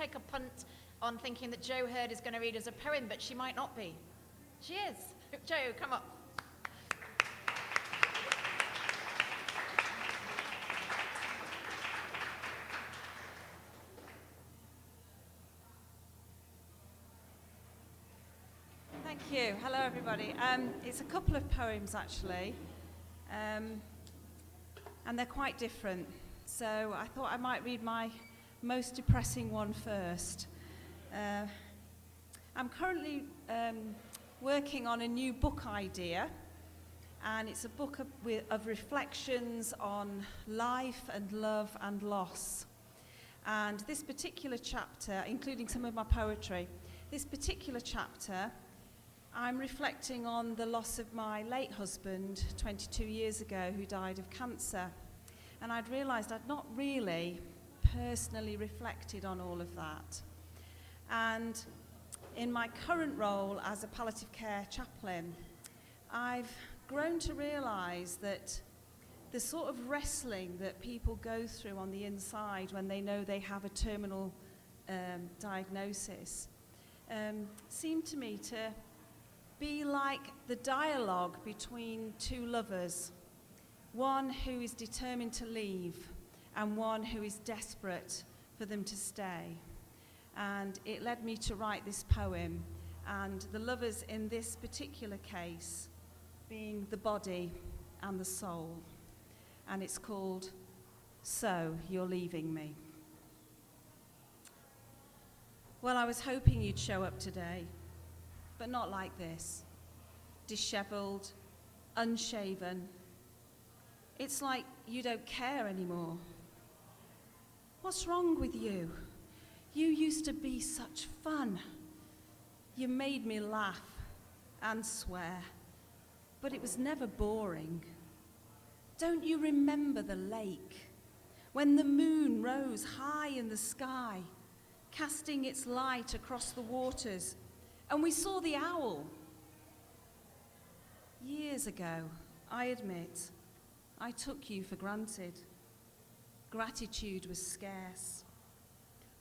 take a punt on thinking that Jo Hurd is going to read us a poem, but she might not be. She is. Jo, come up. Thank you. Hello, everybody. It's a couple of poems, actually, and they're quite different. So I thought I might read my most depressing one first. I'm currently working on a new book idea, and it's a book of reflections on life and love and loss. And this particular chapter, including some of my poetry, this particular chapter, I'm reflecting on the loss of my late husband 22 years ago, who died of cancer. And I'd realised I'd not really personally reflected on all of that. And in my current role as a palliative care chaplain, I've grown to realise that the sort of wrestling that people go through on the inside when they know they have a terminal diagnosis seemed to me to be like the dialogue between two lovers, one who is determined to leave and one who is desperate for them to stay. And it led me to write this poem, and the lovers in this particular case being the body and the soul. And it's called So You're Leaving Me. Well, I was hoping you'd show up today, but not like this, dishevelled, unshaven. It's like you don't care anymore. What's wrong with you? You used to be such fun. You made me laugh and swear, but it was never boring. Don't you remember the lake, when the moon rose high in the sky, casting its light across the waters, and we saw the owl? Years ago, I admit, I took you for granted. Gratitude was scarce.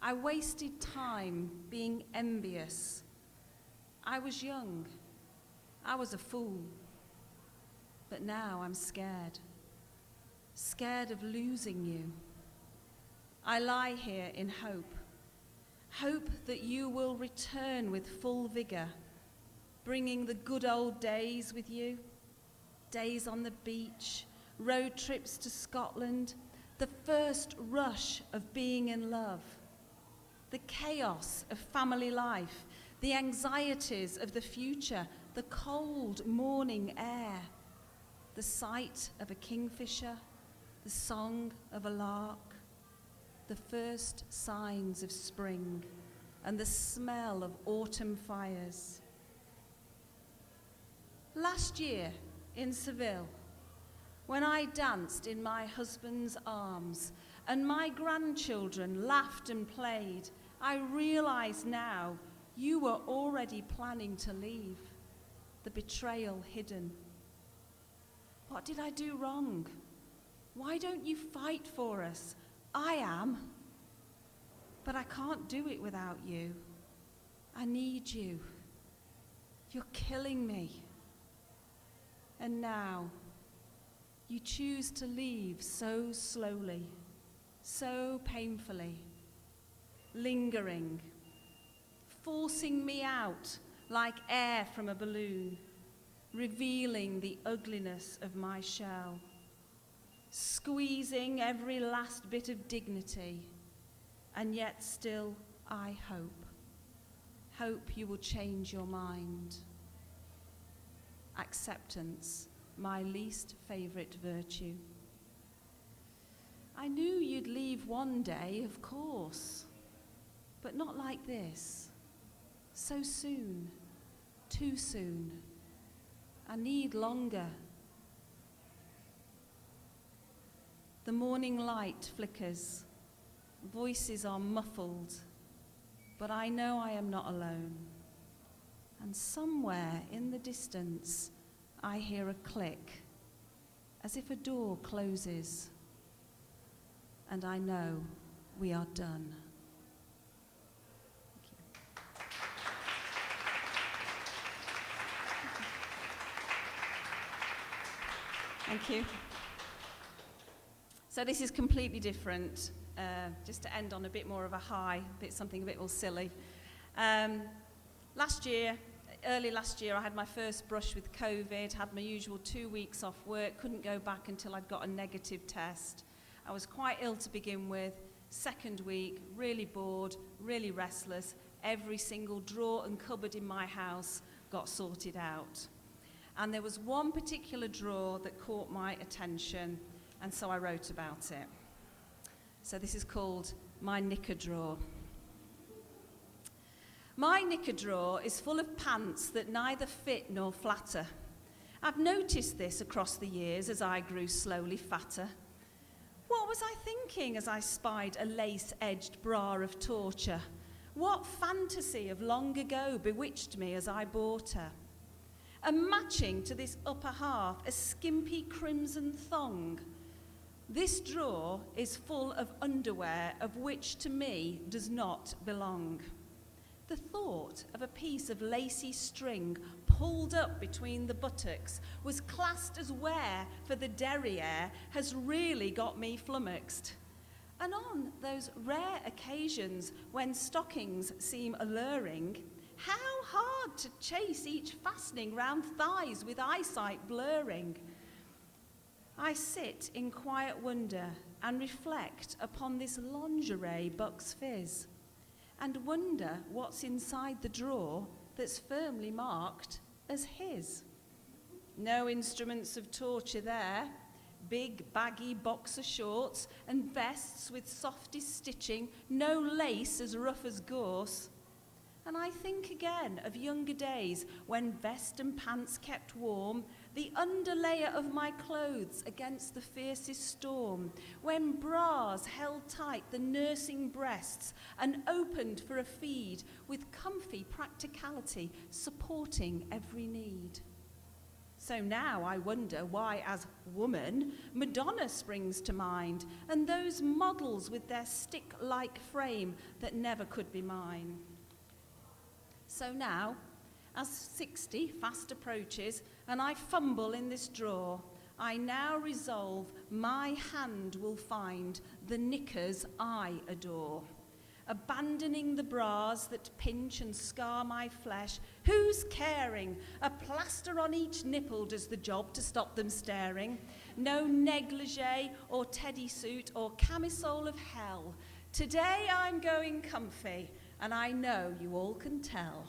I wasted time being envious. I was young. I was a fool. But now I'm scared. Scared of losing you. I lie here in hope. Hope that you will return with full vigor, bringing the good old days with you. Days on the beach, road trips to Scotland, the first rush of being in love, the chaos of family life, the anxieties of the future, the cold morning air, the sight of a kingfisher, the song of a lark, the first signs of spring, and the smell of autumn fires. Last year in Seville, when I danced in my husband's arms and my grandchildren laughed and played, I realize now you were already planning to leave, the betrayal hidden. What did I do wrong? Why don't you fight for us? I am. But I can't do it without you. I need you. You're killing me. And now, you choose to leave so slowly, so painfully, lingering, forcing me out like air from a balloon, revealing the ugliness of my shell, squeezing every last bit of dignity, and yet still I hope you will change your mind. Acceptance, my least favorite virtue. I knew you'd leave one day, of course, but not like this. So soon, too soon. I need longer. The morning light flickers. Voices are muffled, but I know I am not alone. And somewhere in the distance, I hear a click, as if a door closes. And I know we are done. Thank you. So this is completely different, just to end on a bit more of a high, something a bit more silly. Early last year, I had my first brush with COVID, had my usual 2 weeks off work, couldn't go back until I'd got a negative test. I was quite ill to begin with. Second week, really bored, really restless. Every single drawer and cupboard in my house got sorted out. And there was one particular drawer that caught my attention, and so I wrote about it. So this is called my knicker drawer. My knicker drawer is full of pants that neither fit nor flatter. I've noticed this across the years as I grew slowly fatter. What was I thinking as I spied a lace-edged bra of torture? What fantasy of long ago bewitched me as I bought her? And matching to this upper half, a skimpy crimson thong. This drawer is full of underwear of which to me does not belong. The thought of a piece of lacy string pulled up between the buttocks was classed as wear for the derriere has really got me flummoxed. And on those rare occasions when stockings seem alluring, how hard to chase each fastening round thighs with eyesight blurring. I sit in quiet wonder and reflect upon this lingerie Bucks Fizz, and wonder what's inside the drawer that's firmly marked as his. No instruments of torture there, big baggy boxer shorts and vests with softest stitching, no lace as rough as gorse. And I think again of younger days when vest and pants kept warm, the underlayer of my clothes against the fiercest storm, when bras held tight the nursing breasts and opened for a feed with comfy practicality supporting every need. So now I wonder why, as woman, Madonna springs to mind, and those models with their stick-like frame that never could be mine. So now, as 60 fast approaches and I fumble in this drawer, I now resolve my hand will find the knickers I adore. Abandoning the bras that pinch and scar my flesh, who's caring? A plaster on each nipple does the job to stop them staring. No negligee or teddy suit or camisole of hell. Today I'm going comfy, and I know you all can tell.